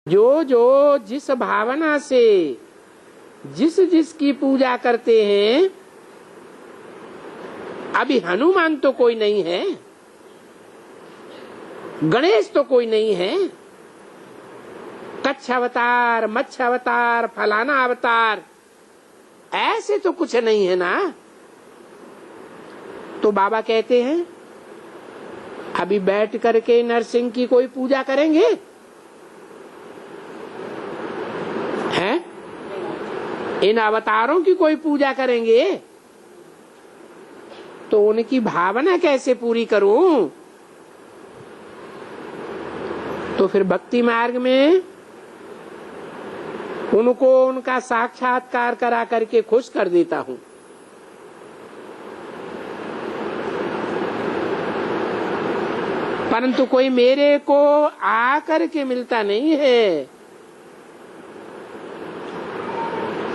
जो जो जिस भावना से जिस जिसकी पूजा करते हैं, अभी हनुमान तो कोई नहीं है, गणेश तो कोई नहीं है, कच्छ अवतार, मत्स्य अवतार, फलाना अवतार, ऐसे तो कुछ नहीं है ना। तो बाबा कहते हैं अभी बैठ करके नरसिंह की कोई पूजा करेंगे हैं? इन अवतारों की कोई पूजा करेंगे तो उनकी भावना कैसे पूरी करूं? तो फिर भक्ति मार्ग में उनको उनका साक्षात्कार करा करके खुश कर देता हूं। परंतु कोई मेरे को आकर के मिलता नहीं है।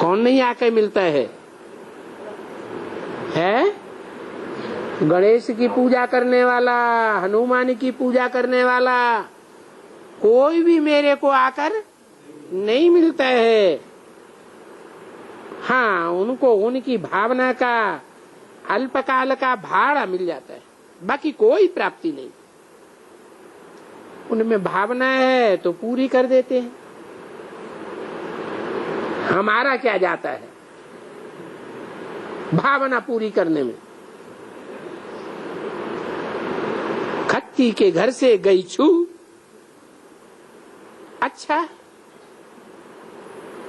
कौन नहीं आकर मिलता है? गणेश की पूजा करने वाला, हनुमान की पूजा करने वाला, कोई भी मेरे को आकर नहीं मिलता है। हाँ, उनको उनकी भावना का अल्पकाल का भाड़ा मिल जाता है, बाकी कोई प्राप्ति नहीं। उनमें भावना है तो पूरी कर देते हैं। हमारा क्या जाता है भावना पूरी करने में। खत्ती के घर से गई छू, अच्छा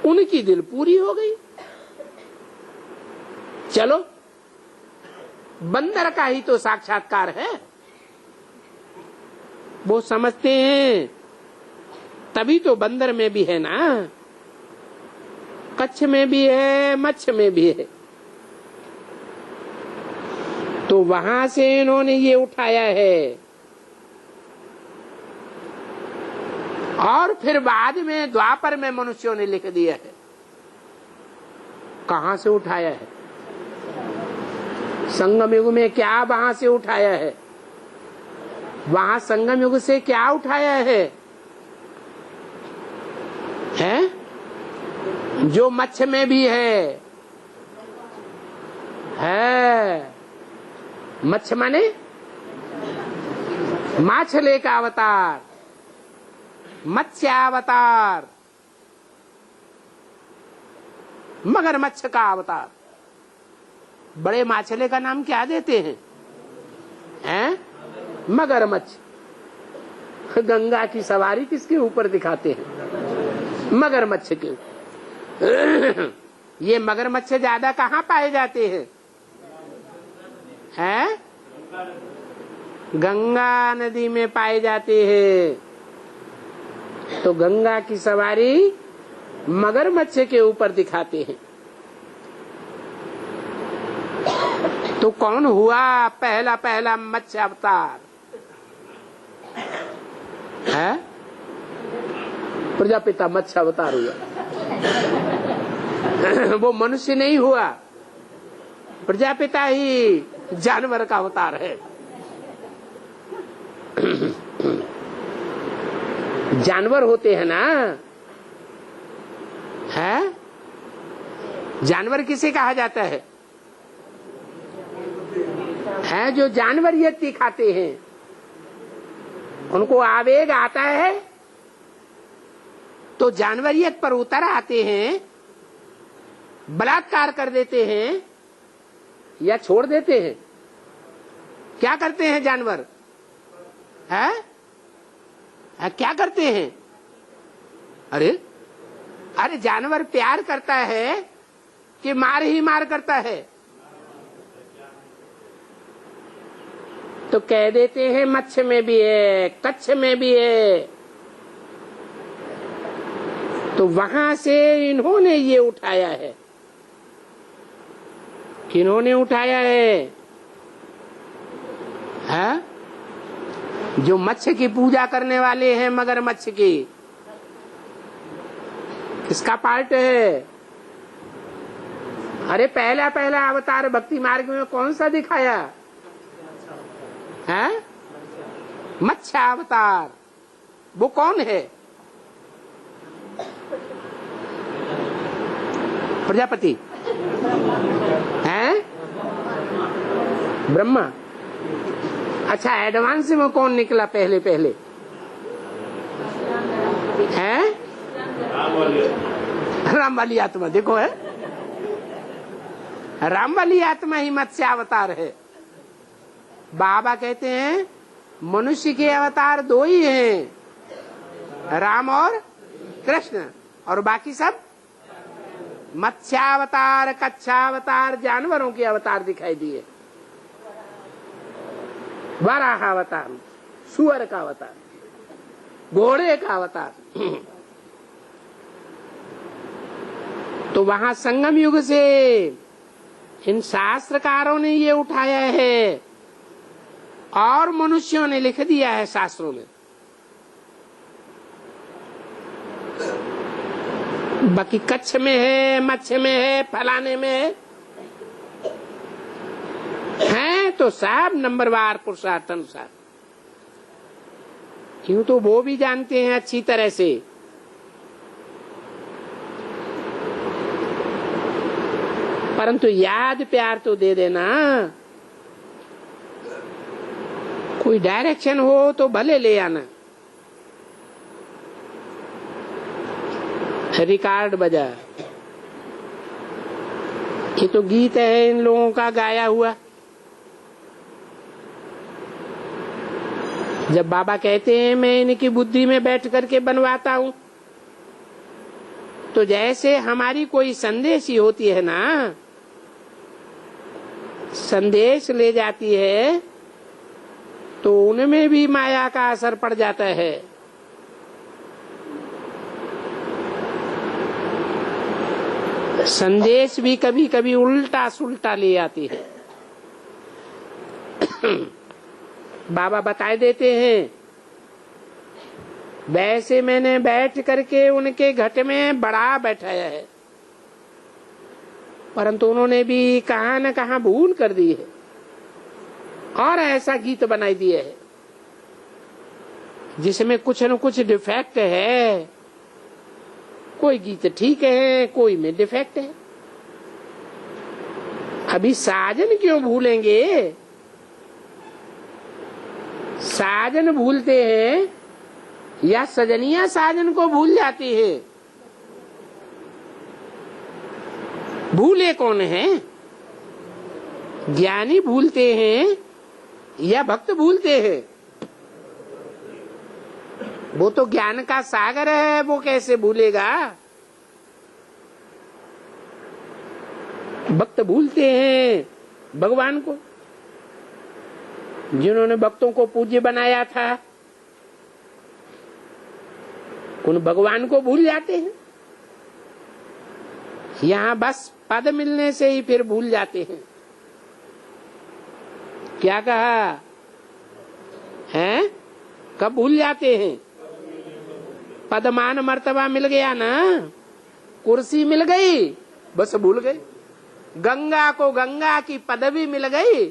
उनकी दिल पूरी हो गई। चलो, बंदर का ही तो साक्षात्कार है। वो समझते हैं तभी तो बंदर में भी है ना, कच्छ में भी है, मत्स्य में भी है। तो वहां से इन्होंने ये उठाया है। और फिर बाद में द्वापर में मनुष्यों ने लिख दिया है। कहां से उठाया है? संगम युग में क्या वहां से उठाया है? वहां संगम युग से क्या उठाया है? जो मत्स्य में भी है मत्स्य माने माछले का अवतार, मत्स्यावतार, मगरमच्छ का अवतार। बड़े माछले का नाम क्या देते हैं? मगरमच्छ। गंगा की सवारी किसके ऊपर दिखाते हैं? मगरमच्छ के। ये मगरमच्छ ज्यादा कहाँ पाए जाते हैं? गंगा नदी में पाए जाते हैं। तो गंगा की सवारी मगरमच्छ के ऊपर दिखाते हैं। तो कौन हुआ पहला पहला मत्स्य अवतार? प्रजापिता मत्स्य अवतार हुआ। वो मनुष्य नहीं हुआ, प्रजापिता ही जानवर का अवतार है। जानवर होते हैं ना, जानवर किसे कहा जाता है? जो जानवरियत खाते हैं, उनको आवेग आता है तो जानवरियत पर उतर आते हैं, बलात्कार कर देते हैं या छोड़ देते हैं। क्या करते हैं जानवर? क्या करते हैं? अरे जानवर प्यार करता है कि मार ही मार करता है? तो कह देते हैं मत्स्य में भी है, कच्छ में भी है। तो वहां से इन्होंने ये उठाया है। किन्होंने उठाया है? जो मत्स्य की पूजा करने वाले हैं, मगरमच्छ की। किसका पार्ट है? अरे पहला पहला अवतार भक्ति मार्ग में कौन सा दिखाया है? मत्स्य अवतार। वो कौन है? प्रजापति हैं, ब्रह्मा। अच्छा, एडवांस में कौन निकला पहले पहले है? राम वाली आत्मा। देखो है, राम वाली आत्मा ही मत्स्य अवतार है। बाबा कहते हैं मनुष्य के अवतार दो ही हैं, राम और कृष्ण, और बाकी सब मत्स्यावतार, कच्छावतार, जानवरों के अवतार दिखाई दिए। वराह अवतार, सुअर का अवतार, घोड़े का अवतार। तो वहां संगम युग से इन शास्त्रकारों ने ये उठाया है और मनुष्यों ने लिख दिया है शास्त्रों में। बाकी कच्छ में है, मत्स्य में है, फलाने में है, तो सब नंबरवार पुरुषार्थ अनुसार। क्यों, तो वो भी जानते हैं अच्छी तरह से। परंतु याद प्यार तो दे देना। कोई डायरेक्शन हो तो भले ले आना। रिकॉर्ड बजा, ये तो गीत है इन लोगों का गाया हुआ। जब बाबा कहते हैं मैं इनकी बुद्धि में बैठ करके बनवाता हूं, तो जैसे हमारी कोई संदेशी होती है ना, संदेश ले जाती है, तो उनमें भी माया का असर पड़ जाता है। संदेश भी कभी कभी उल्टा सुल्टा ले आती है। बाबा बताए देते हैं, वैसे मैंने बैठ करके उनके घट में बड़ा बैठाया है, परंतु उन्होंने भी कहां न कहां भूल कर दी है और ऐसा गीत बनाई दिया है जिसमें कुछ न कुछ डिफेक्ट है। कोई गीत ठीक है, कोई में डिफेक्ट है। अभी साजन क्यों भूलेंगे? साजन भूलते हैं या सजनिया साजन को भूल जाती है? भूले कौन है? ज्ञानी भूलते हैं या भक्त भूलते हैं? वो तो ज्ञान का सागर है, वो कैसे भूलेगा? भक्त भूलते हैं भगवान को। जिन्होंने भक्तों को पूज्य बनाया था, उन भगवान को भूल जाते हैं। यहाँ बस पद मिलने से ही फिर भूल जाते हैं। क्या कहा है? कब भूल जाते हैं? पद मान मर्तबा मिल गया ना, कुर्सी मिल गई, बस भूल गए। गंगा को गंगा की पदवी मिल गई,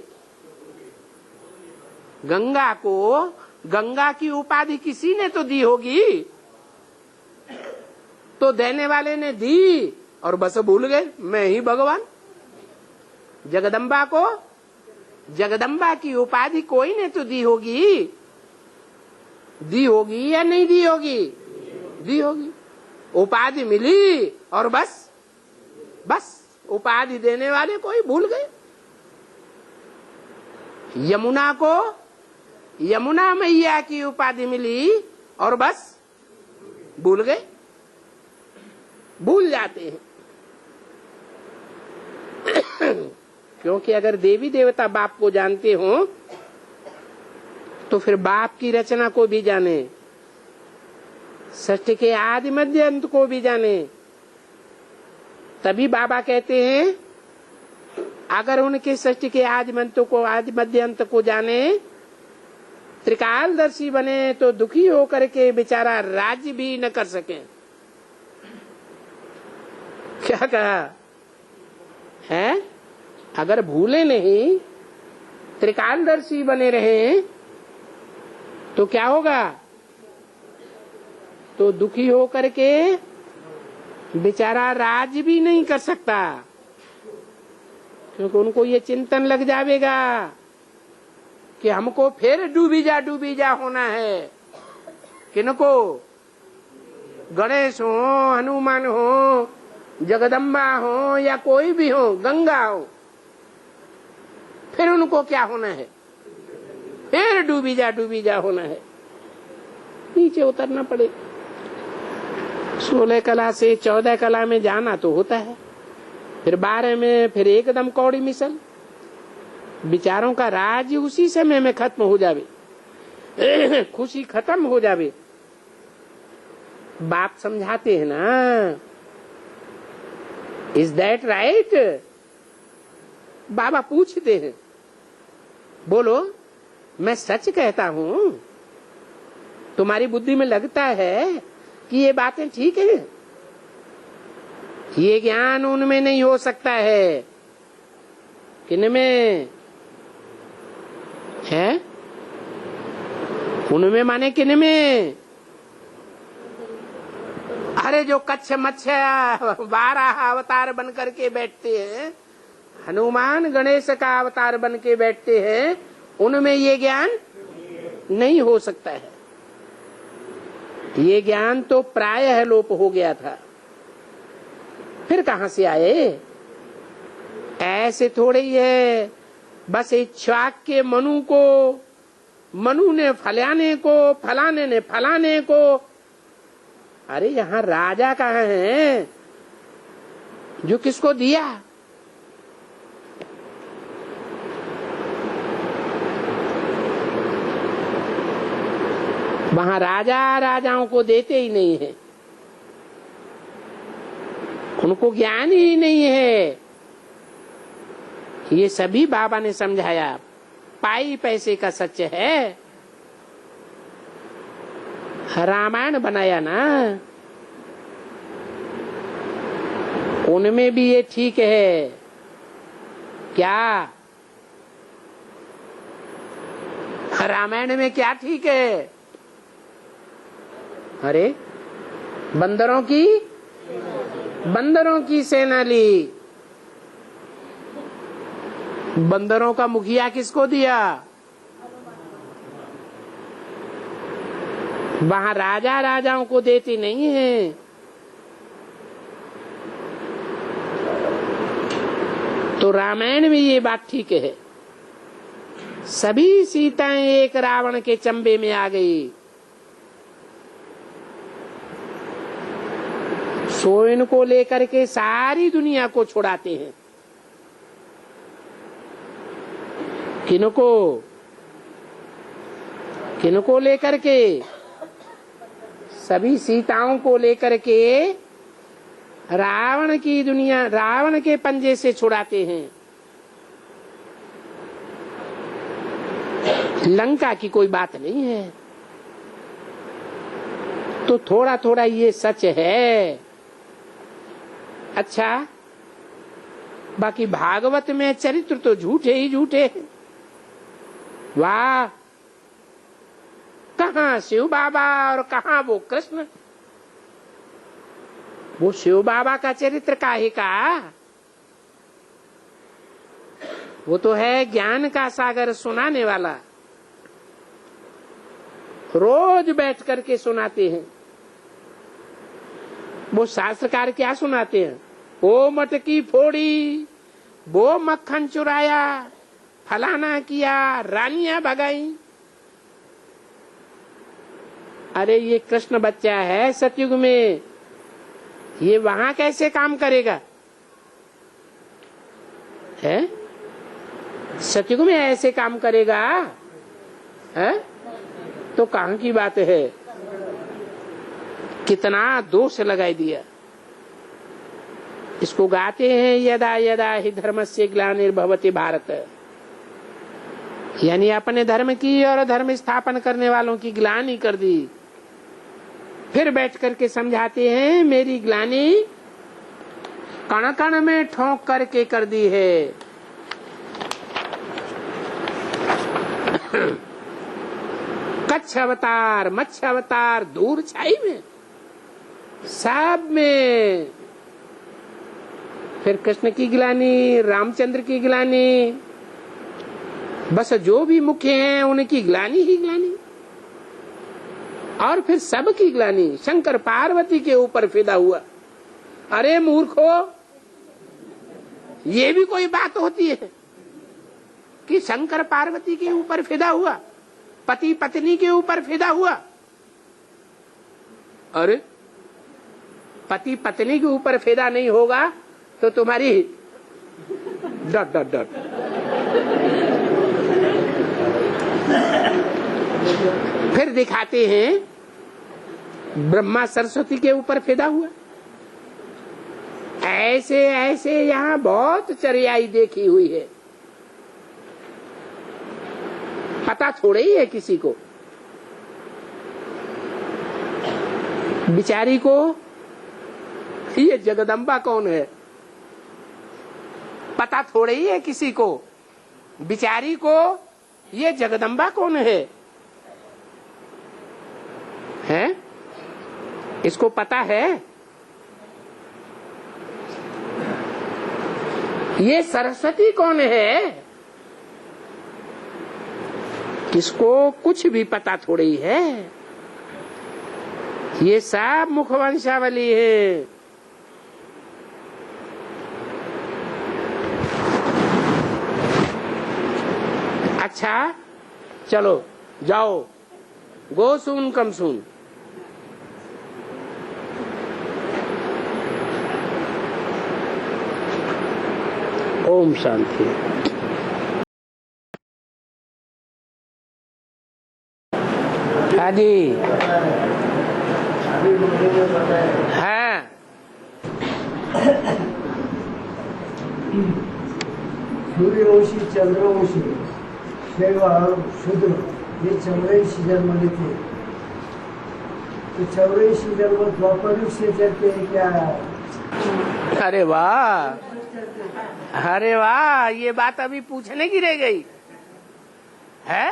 गंगा को गंगा की उपाधि किसी ने तो दी होगी, तो देने वाले ने दी और बस भूल गए मैं ही भगवान। जगदम्बा को जगदम्बा की उपाधि कोई ने तो दी होगी या नहीं दी होगी? दी होगी। उपाधि मिली और बस उपाधि देने वाले कोई भूल गए। यमुना को यमुना मैया की उपाधि मिली और बस भूल गए। भूल जाते हैं क्योंकि अगर देवी देवता बाप को जानते हो तो फिर बाप की रचना को भी जाने, सृष्टि के आदि मध्य अंत को भी जाने। तभी बाबा कहते हैं अगर उनके सृष्टि के आदि मध्य अंत को जाने, त्रिकालदर्शी बने, तो दुखी होकर के बेचारा राज्य भी न कर सके। क्या कहा है? अगर भूले नहीं, त्रिकालदर्शी बने रहे, तो क्या होगा? तो दुखी होकर के बेचारा राज भी नहीं कर सकता, क्योंकि उनको ये चिंतन लग जाएगा कि हमको फिर डूबी जा होना है। किनको? गणेश हो, हनुमान हो, जगदम्बा हो या कोई भी हो, गंगा हो, फिर उनको क्या होना है? फिर डूबी जा होना है, नीचे उतरना पड़े। 16 कला से 14 कला में जाना तो होता है, फिर 12 में फिर एकदम कौड़ी मिसल। विचारों का राज उसी समय में खत्म हो जावे, खुशी खत्म हो जावे। बाप समझाते हैं ना, इज दैट राइट? बाबा पूछते हैं, बोलो मैं सच कहता हूं, तुम्हारी बुद्धि में लगता है कि ये बातें ठीक है? ये ज्ञान उनमें नहीं हो सकता है, किनमें है? उनमें माने किनमें? अरे जो कच्छ मच्छ 12 अवतार बन करके बैठते हैं, हनुमान गणेश का अवतार बन के बैठते हैं, उनमें ये ज्ञान नहीं हो सकता है। ये ज्ञान तो प्रायः लोप हो गया था, फिर कहां से आए? ऐसे थोड़े ही है, बस इच्छा के मनु ने फलाने को, फलाने ने फलाने को। अरे यहाँ राजा कहाँ है जो किसको दिया? वहां राजाओं को देते ही नहीं है, उनको ज्ञान ही नहीं है। ये सभी बाबा ने समझाया, पाई पैसे का सच है। रामायण बनाया ना, उनमें भी ये ठीक है क्या? रामायण में क्या ठीक है? अरे बंदरों की सेना ली, बंदरों का मुखिया किसको दिया? वहां राजाओं को देती नहीं है। तो रामायण में ये बात ठीक है, सभी सीताएं एक रावण के चंबे में आ गई। सो इनको लेकर के सारी दुनिया को छुड़ाते हैं। किनको लेकर के? सभी सीताओं को लेकर के रावण की दुनिया, रावण के पंजे से छुड़ाते हैं। लंका की कोई बात नहीं है। तो थोड़ा थोड़ा ये सच है। अच्छा, बाकी भागवत में चरित्र तो झूठे ही झूठे। वाह, कहाँ शिव बाबा और कहाँ वो कृष्ण। वो शिव बाबा का चरित्र काहे का? वो तो है ज्ञान का सागर सुनाने वाला, रोज बैठ करके सुनाते हैं। वो शास्त्रकार क्या सुनाते हैं? वो मटकी फोड़ी, वो मक्खन चुराया, फलाना किया, रानियां भगाई। अरे ये कृष्ण बच्चा है सतयुग में, ये वहां कैसे काम करेगा? है सतयुग में ऐसे काम करेगा? है तो कहां की बात है? कितना दोष लगाई दिया। इसको गाते हैं, यदा यदा हि धर्मस्य ग्लानिर्भवति भारत, यानी अपने धर्म की और धर्म स्थापन करने वालों की ग्लानि कर दी। फिर बैठ करके समझाते हैं, मेरी ग्लानि कण कण में ठोंक करके कर दी है। कच्छ अवतार, मत्स्य अवतार, दूर छाई में, सब में फिर कृष्ण की गिलानी, रामचंद्र की गिलानी, बस जो भी मुख्य हैं उनकी गिलानी ही गिलानी, और फिर सबकी गिलानी। शंकर पार्वती के ऊपर फिदा हुआ। अरे मूर्खो, ये भी कोई बात होती है कि शंकर पार्वती के ऊपर फिदा हुआ, पति पत्नी के ऊपर फिदा हुआ? अरे पति पत्नी के ऊपर फिदा नहीं होगा तो तुम्हारी डट डट डट। फिर दिखाते हैं ब्रह्मा सरस्वती के ऊपर फिदा हुआ। ऐसे ऐसे यहाँ बहुत चरियाई देखी हुई है, पता थोड़े ही है किसी को। बिचारी को ये जगदम्बा कौन है पता थोड़े ही है किसी को। बिचारी को ये जगदम्बा कौन है? इसको पता है ये सरस्वती कौन है? किसको कुछ भी पता थोड़ी है। ये सब मुखवंशावली है। अच्छा चलो जाओ, गो सुन कम सुन। ओम शांति। हाँ जी, हाँ सूर्यवंशी, चंद्रवंशी, शैव और शूद्र ये 84 जन्म लेते। तो 84 जन्म द्वापर युग से चलते हैं क्या? अरे वाह, अरे वाह, ये बात अभी पूछने की रह गई है।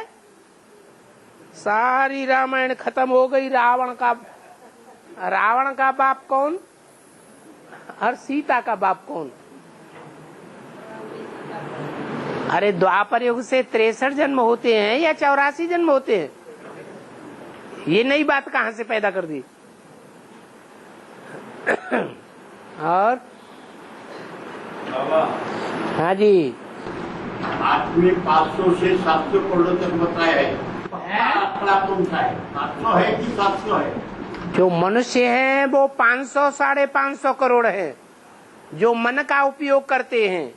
सारी रामायण खत्म हो गई। रावण का बाप कौन और सीता का बाप कौन? अरे द्वापर युग से 63 जन्म होते हैं या 84 जन्म होते हैं? ये नई बात कहाँ से पैदा कर दी? और हाँ जी, आपने 500 से 700 करोड़ तक बताया है। आंकड़ा कौन सा है? 500 है कि 700 है? जो मनुष्य है वो 500 550 करोड़ है जो मन का उपयोग करते हैं।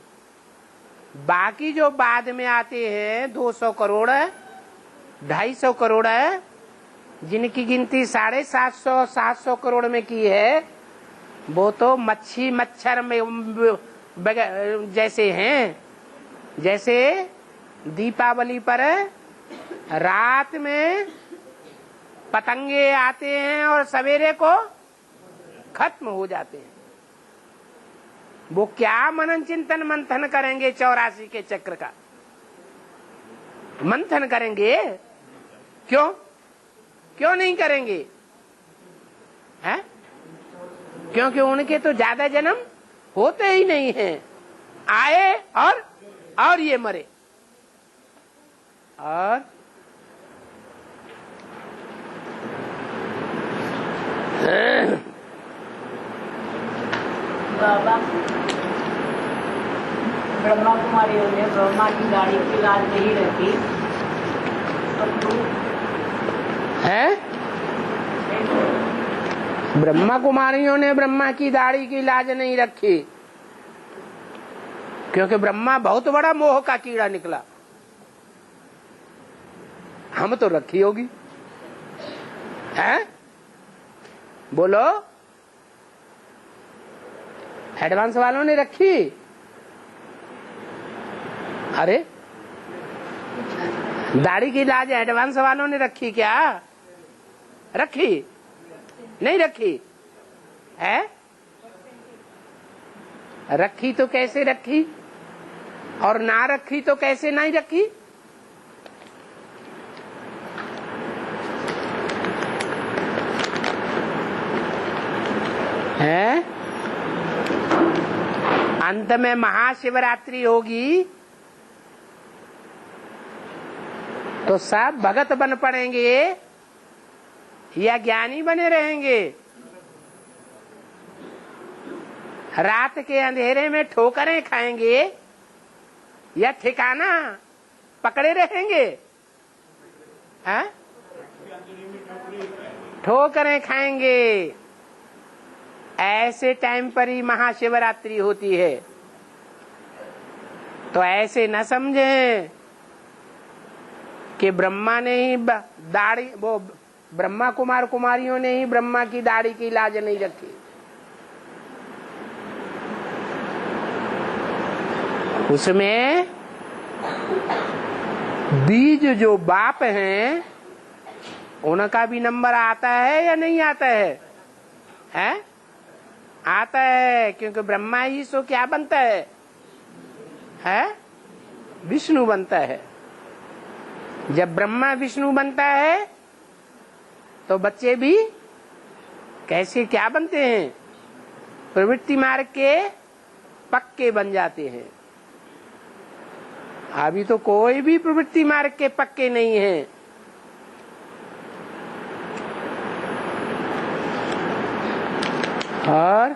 बाकी जो बाद में आते हैं 200 करोड़ है, 250 करोड़ है, जिनकी गिनती 750 700 करोड़ में की है, वो तो मच्छी मच्छर में जैसे हैं। जैसे दीपावली पर रात में पतंगे आते हैं और सवेरे को खत्म हो जाते हैं। वो क्या मनन चिंतन मंथन करेंगे 84 के चक्र का? मंथन करेंगे? क्यों नहीं करेंगे? हैं? क्योंकि उनके तो ज्यादा जन्म होते ही नहीं हैं। आए और ये मरे। और बाबा ब्रह्मा कुमारियों ने ब्रह्मा की गाड़ी की लाज नहीं रखी है। ब्रह्मा कुमारियों ने ब्रह्मा की दाढ़ी की लाज नहीं रखी क्योंकि ब्रह्मा बहुत बड़ा मोह का कीड़ा निकला। हम तो रखी होगी है? बोलो, एडवांस वालों ने रखी? अरे दाढ़ी की लाज एडवांस वालों ने रखी क्या? रखी नहीं रखी है? रखी तो कैसे रखी और ना रखी तो कैसे नहीं रखी? है अंत में महाशिवरात्रि होगी तो सब भगत बन पड़ेंगे या ज्ञानी बने रहेंगे? रात के अंधेरे में ठोकरें खाएंगे या ठिकाना पकड़े रहेंगे? हैं? ठोकरें खाएंगे। ऐसे टाइम पर ही महाशिवरात्रि होती है। तो ऐसे न समझें कि ब्रह्मा ने ही दाढ़ी, वो ब्रह्मा कुमार कुमारियों ने ही ब्रह्मा की दाढ़ी की लाज नहीं रखी। उसमें बीज जो बाप हैं उनका भी नंबर आता है या नहीं आता है? हैं? आता है, क्योंकि ब्रह्मा ही सो क्या बनता है? विष्णु बनता है। जब ब्रह्मा विष्णु बनता है तो बच्चे भी कैसे क्या बनते हैं? प्रवृत्ति मार्ग के पक्के बन जाते हैं। अभी तो कोई भी प्रवृत्ति मार्ग के पक्के नहीं है। और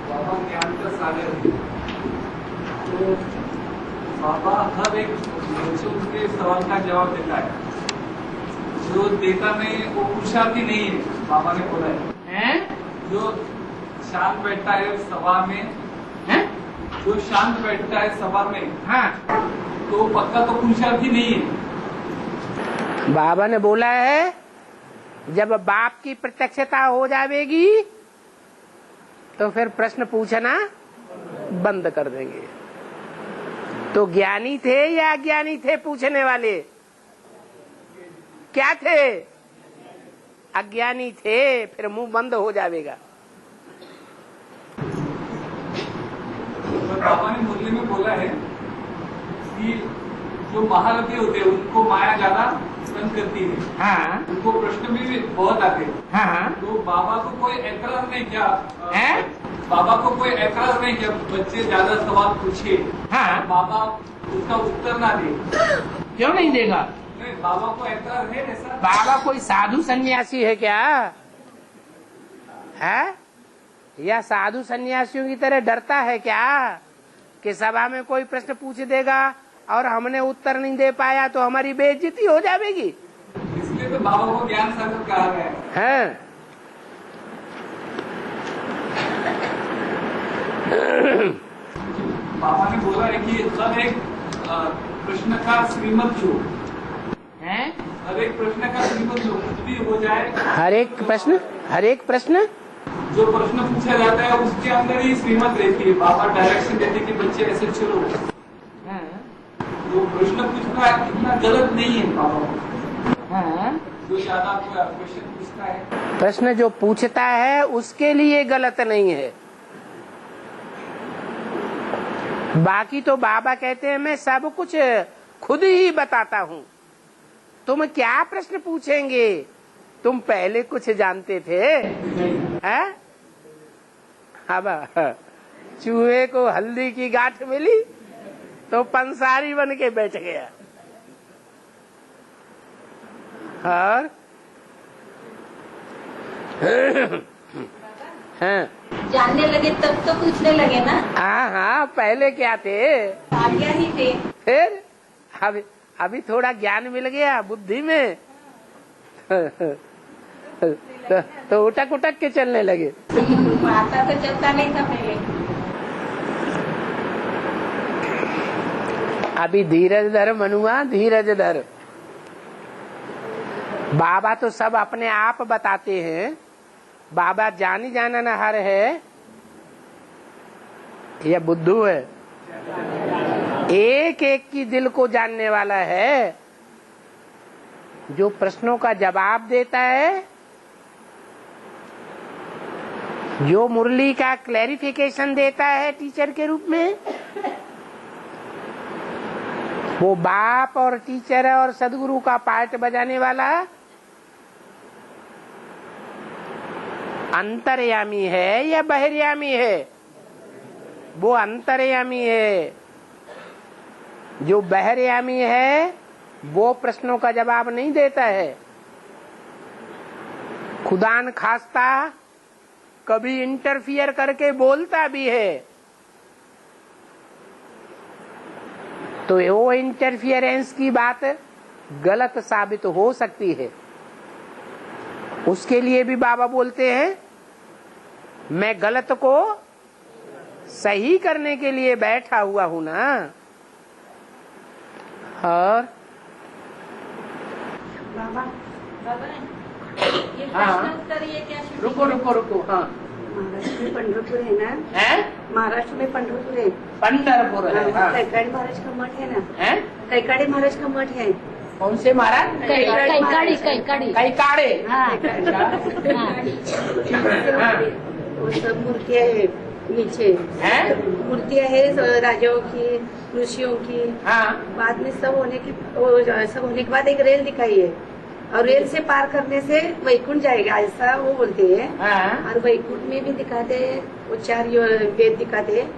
बाबा ज्ञान का सागर है। तो बाबा हर एक बच्चों के सवाल का जवाब देता है। जो देता नहीं वो पुरुषार्थी नहीं है, बाबा ने बोला है। जो शांत बैठता है सभा में, जो शांत बैठता है सभा में, तो पक्का तो पुरुषार्थी नहीं है। बाबा ने बोला है जब बाप की प्रत्यक्षता हो जाएगी तो फिर प्रश्न पूछना बंद कर देंगे। तो ज्ञानी थे या अज्ञानी थे पूछने वाले? क्या थे? अज्ञानी थे, फिर मुंह बंद हो जाएगा। बाबा ने मुरली में बोला है कि जो महारथी होते हैं उनको माया ज्यादा तंग करती है। हाँ। उनको प्रश्न भी बहुत आते हैं। हाँ। तो बाबा को कोई ऐतराज नहीं किया? बाबा को कोई ऐतराज नहीं किया बच्चे ज्यादा सवाल पूछे? हाँ। बाबा उसका उत्तर ना दे? क्यों नहीं देगा? नहीं, बाबा को ऐतराज है ऐसा? बाबा कोई साधु सन्यासी है क्या? है या साधु सन्यासियों की तरह डरता है क्या कि सभा में कोई प्रश्न पूछ देगा और हमने उत्तर नहीं दे पाया तो हमारी बेइज्जती हो जाएगी? इसलिए तो बाबा को ज्ञान सागर कहा गया है। बाबा ने बोला है कि हर एक प्रश्न का श्रीमत जो है, हर एक प्रश्न का श्रीमत जो कुछ भी हो जाए, हर एक प्रश्न जो प्रश्न पूछा जाता है उसके अंदर ही श्रीमत रहती है। बाबा डायरेक्शन देते हैं कि बच्चे ऐसे चलो। जो प्रश्न पूछना इतना गलत नहीं है बाबा। जो ज्यादा क्वेश्चन पूछता है, प्रश्न जो पूछता है उसके लिए गलत नहीं है। बाकी तो बाबा कहते हैं मैं सब कुछ खुद ही बताता हूँ, तुम क्या प्रश्न पूछेंगे? तुम पहले कुछ जानते थे? हैं? अब चूहे को हल्दी की गांठ मिली तो पंसारी बन के बैठ गया। और हाँ, जानने लगे तब तो पूछने लगे ना। हाँ, पहले क्या थे? आज्ञा ही थे। फिर अभी थोड़ा ज्ञान मिल गया बुद्धि में तो उटक उटक के चलने लगे। माता तो चलता नहीं था पहले। अभी धीरज धर मनुआ, धीरज धर। बाबा तो सब अपने आप बताते हैं। बाबा जानी जाननहार है या बुद्धू है? एक एक की दिल को जानने वाला है। जो प्रश्नों का जवाब देता है, जो मुरली का क्लैरिफिकेशन देता है टीचर के रूप में, वो बाप और टीचर और सदगुरु का पार्ट बजाने वाला अंतर्यामी है या बहिर्यामी है? वो अंतर्यामी है। जो बहिर्यामी है वो प्रश्नों का जवाब नहीं देता है। खुदान खास्ता कभी इंटरफियर करके बोलता भी है, तो वो इंटरफियरेंस की बात गलत साबित हो सकती है। उसके लिए भी बाबा बोलते हैं मैं गलत को सही करने के लिए बैठा हुआ हूं ना। और बाबा ये हाँ। प्रश्न उत्तर ये क्या शुरू रुको रुको रुको। हाँ, महाराष्ट्र में पंढरपुर है ना? है महाराष्ट्र में पंढरपुर है। पंढरपुर है। हाँ। कैकाड़ी महाराज का मठ है ना? है कैकाड़ी महाराज का मठ है। कौन से महाराज? कैकाड़ी कैकाड़े। हाँ। हाँ। वो सब मूर्तियाँ है नीचे, है? मूर्तियाँ है राजाओं की, ऋषियों की। हाँ। बाद में सब होने के बाद एक रेल दिखाई है, और रेल से पार करने से वैकुंठ जाएगा, ऐसा वो बोलते हैं। हाँ। और वैकुंठ में भी दिखाते हैं, वो 4 वेद दिखाते हैं।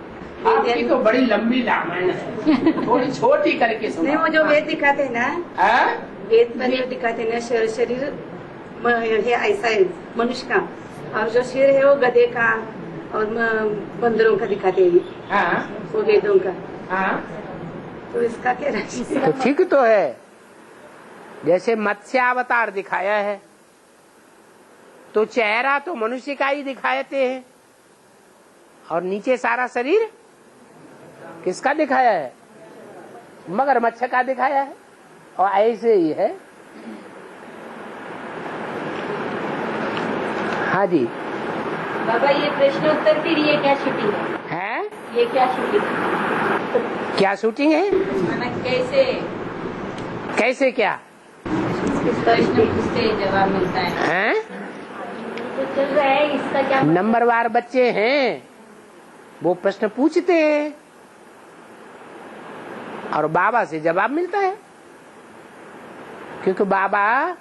आपकी तो बड़ी लंबी रामायण है, थोड़ी छोटी करके सुनो। नहीं, वो जो वेद दिखाते हैं ना, हाँ? वेद में जो दिखाते हैं ना, शरीर है ऐसा है मनुष्य का, और जो सिर है वो गधे का और बंदरों का दिखाते हैं। हाँ। वो वेदों का। हाँ। तो इसका क्या रहस्य? तो ठीक तो है। जैसे मत्स्यावतार दिखाया है तो चेहरा तो मनुष्य का ही दिखाते हैं, और नीचे सारा शरीर किसका दिखाया है? मगरमच्छ का दिखाया है। और ऐसे ही है। हाँ जी। बाबा ये प्रश्न उत्तर फिर ये क्या शूटिंग है? ये क्या शूटिंग है? क्या शूटिंग है? कैसे क्या? प्रश्न पूछते जवाब मिलता है। तो चल रहा है, इसका क्या? नंबरवार बच्चे हैं, वो प्रश्न पूछते हैं और बाबा से जवाब मिलता है, क्योंकि बाबा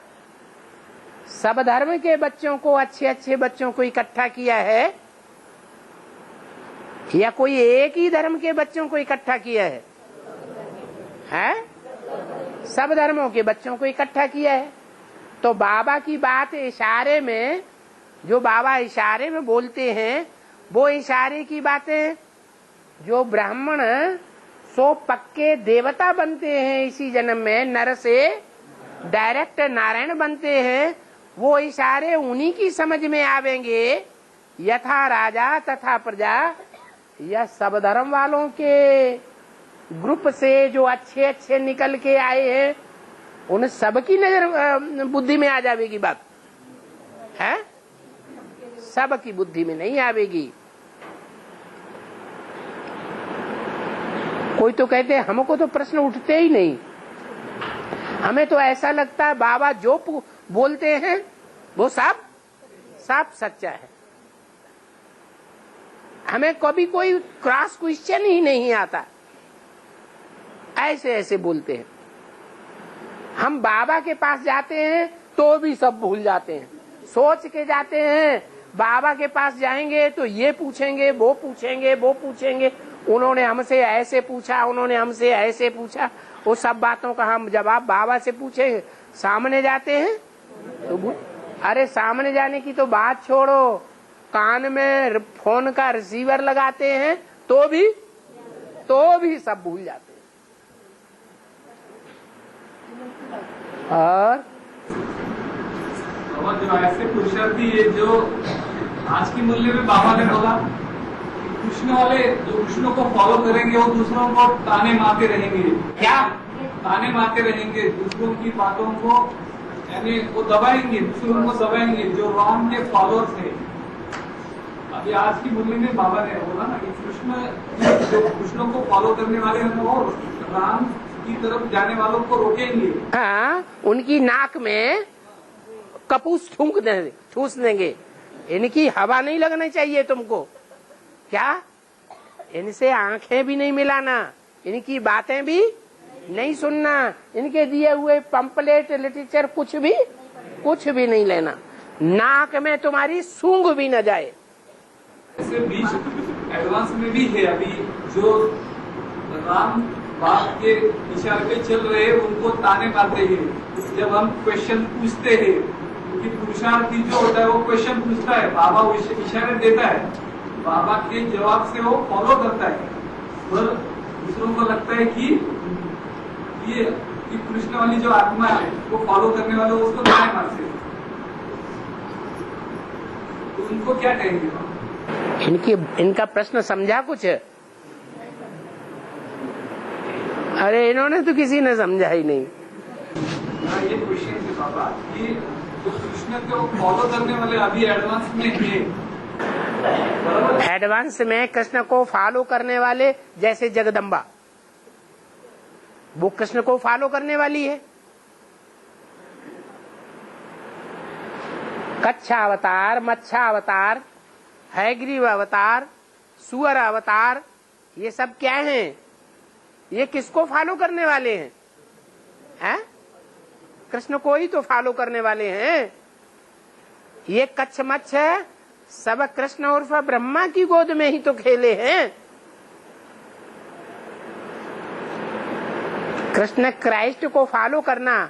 सब धर्म के बच्चों को, अच्छे अच्छे बच्चों को इकट्ठा किया है, या कोई एक ही धर्म के बच्चों को इकट्ठा किया है? सब धर्मों के बच्चों को इकट्ठा किया है। तो बाबा की बात इशारे में, जो बाबा इशारे में बोलते हैं, वो इशारे की बातें जो ब्राह्मण सो पक्के देवता बनते हैं इसी जन्म में, नर से डायरेक्ट नारायण बनते हैं, वो इशारे उन्हीं की समझ में आवेंगे। यथा राजा तथा प्रजा, या सब धर्म वालों के ग्रुप से जो अच्छे अच्छे निकल के आए हैं, उन सब की नजर बुद्धि में आ जाएगी बात है, सब की बुद्धि में नहीं आवेगी। कोई तो कहते हैं हमको तो प्रश्न उठते ही नहीं, हमें तो ऐसा लगता है बाबा जो बोलते हैं वो सब सच्चा है, हमें कभी कोई क्रॉस क्वेश्चन ही नहीं आता। ऐसे ऐसे बोलते हैं। हम बाबा के पास जाते हैं तो भी सब भूल जाते हैं, सोच के जाते हैं बाबा के पास जाएंगे तो ये पूछेंगे, वो पूछेंगे, वो पूछेंगे, उन्होंने हमसे ऐसे पूछा, उन्होंने हमसे ऐसे पूछा, वो सब बातों का हम जवाब बाबा से पूछेंगे। सामने जाते हैं तो अरे सामने जाने की तो बात छोड़ो, कान में फोन का रिसीवर लगाते हैं तो भी सब भूल जाते हैं। और जो ऐसे पुरुषार्थी है, जो आज की मूल्य में बाबा ने बोला कृष्ण वाले जो कृष्ण को फॉलो करेंगे वो दूसरों को ताने मारते रहेंगे। क्या ताने मारते रहेंगे? दूसरों की बातों को, यानी वो दबाएंगे, दूसरों को दबाएंगे जो रॉन्ग के फॉलोअर्स है। अभी आज की मूल्य में बाबा ने बोला ना कि कृष्ण जो कृष्ण को फॉलो करने वाले हैं वो राम की तरफ जाने वालों को रोकेंगे। हाँ, उनकी नाक में कपूस ठूस देंगे। इनकी हवा नहीं लगना चाहिए तुमको, क्या इनसे आंखें भी नहीं मिलाना, इनकी बातें भी नहीं सुनना, इनके दिए हुए पंपलेट लिटरेचर कुछ भी नहीं लेना, नाक में तुम्हारी सूंघ भी न जाए। ऐसे बीच एडवांस में भी है अभी जो राम बाप के इशारे पे चल रहे हैं उनको ताने मारते हैं। जब हम क्वेश्चन पूछते हैं, क्योंकि पुरुषार्थी जो होता है वो क्वेश्चन पूछता है, बाबा वो इशारे देता है, बाबा के जवाब से वो फॉलो करता है, और दूसरों को लगता है कि ये कि कृष्ण वाली जो आत्मा है वो फॉलो करने वाले उसको ताने मारते हैं। तो उनको क्या कहेंगे? इनका प्रश्न समझा कुछ? अरे इन्होंने तो किसी ने समझा ही नहीं। ये क्वेश्चन है बाबा कि जो कृष्ण को फॉलो करने वाले अभी एडवांस में है, एडवांस में कृष्ण को फॉलो करने वाले जैसे जगदम्बा, वो कृष्ण को फॉलो करने वाली है। कच्छा अवतार, मच्छा अवतार, हैग्रीव अवतार, सुअर अवतार, ये सब क्या हैं? ये किसको फॉलो करने वाले हैं? कृष्ण को ही तो फॉलो करने वाले हैं। ये कच्छ मच्छ सब कृष्ण उर्फ ब्रह्मा की गोद में ही तो खेले हैं। कृष्ण क्राइस्ट को फॉलो करना,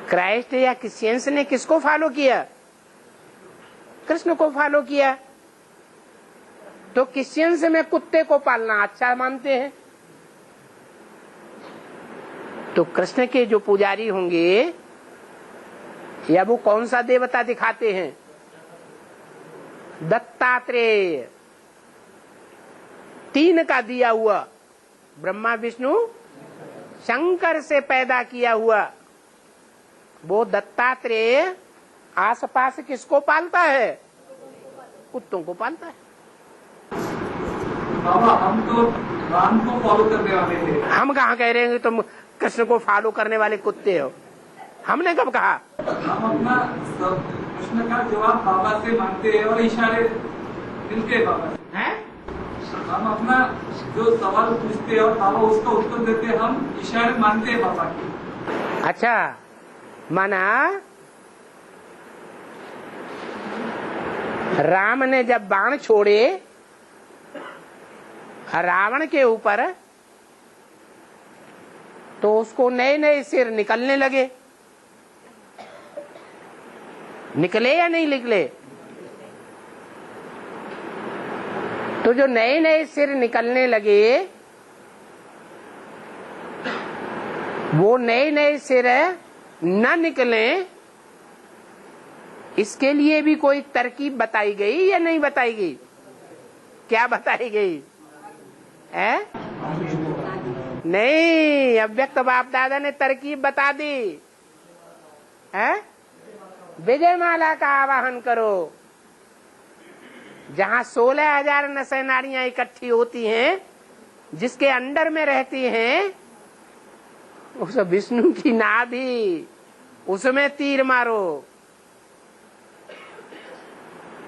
क्राइस्ट या क्रिश्चियंस ने किसको फॉलो किया? कृष्ण को फॉलो किया। तो क्रिश्चियंस में कुत्ते को पालना अच्छा मानते हैं, तो कृष्ण के जो पुजारी होंगे या वो कौन सा देवता दिखाते हैं? दत्तात्रेय, 3 का दिया हुआ, ब्रह्मा विष्णु शंकर से पैदा किया हुआ वो दत्तात्रेय आसपास किसको पालता है? कुत्तों को पालता है। बाबा हम तो राम को फॉलो करने वाले हैं। हम कहाँ कह रहे हैं तुम कृष्ण को फॉलो करने वाले कुत्ते हो? हमने कब कहा? हम अपना प्रश्न का जवाब बाबा से मांगते हैं और इशारे मिलते हैं बाबा से। हैं? हम अपना जो सवाल पूछते हैं और बाबा उसका उत्तर देते हैं, हम इशारे मानते हैं बाबा के। अच्छा, माना राम ने जब बाण छोड़े रावण के ऊपर तो उसको नए नए सिर निकलने लगे, निकले या नहीं निकले? तो जो नए नए सिर निकलने लगे वो नए नए सिर न निकले, इसके लिए भी कोई तरकीब बताई गई या नहीं बताई गई? क्या बताई गई है? नहीं, अव्यक्त बाप दादा ने तरकीब बता दी है। विजय माला का आवाहन करो, जहाँ 16,000 नशे नारियां इकट्ठी होती हैं, जिसके अंडर में रहती हैं, उस विष्णु की नाभि, उसमें तीर मारो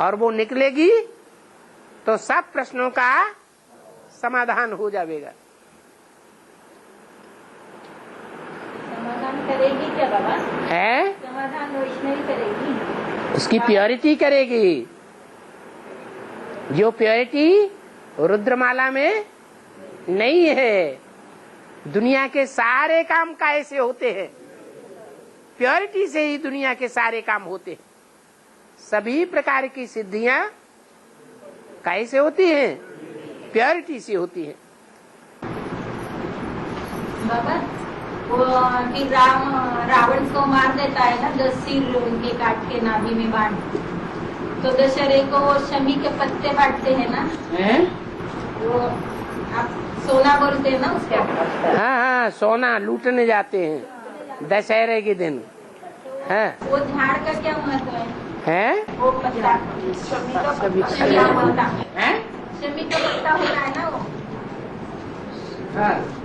और वो निकलेगी तो सब प्रश्नों का समाधान हो जाएगा। समाधान करेगी क्या बाबा? है? समाधान वैष्णवी करेगी, उसकी प्योरिटी करेगी। जो प्योरिटी रुद्रमाला में नहीं है। दुनिया के सारे काम कैसे होते हैं? प्योरिटी से ही दुनिया के सारे काम होते हैं। सभी प्रकार की सिद्धियां कैसे होती हैं? प्योरिटी से होती है। बाबा वो कि रावण को मार देता है ना, 10 सिर उनके काट के नाभि में बांध, तो दशहरे को वो शमी के पत्ते बांटते हैं ना, वो आप सोना बोलते हैं ना उसके। हाँ हाँ, सोना लूटने जाते हैं दशहरे के दिन। हाँ, वो झाड़ का क्या महत्व है? वो पत्ता शमी का पत्ता है, शमी का पत्ता होता है ना वो,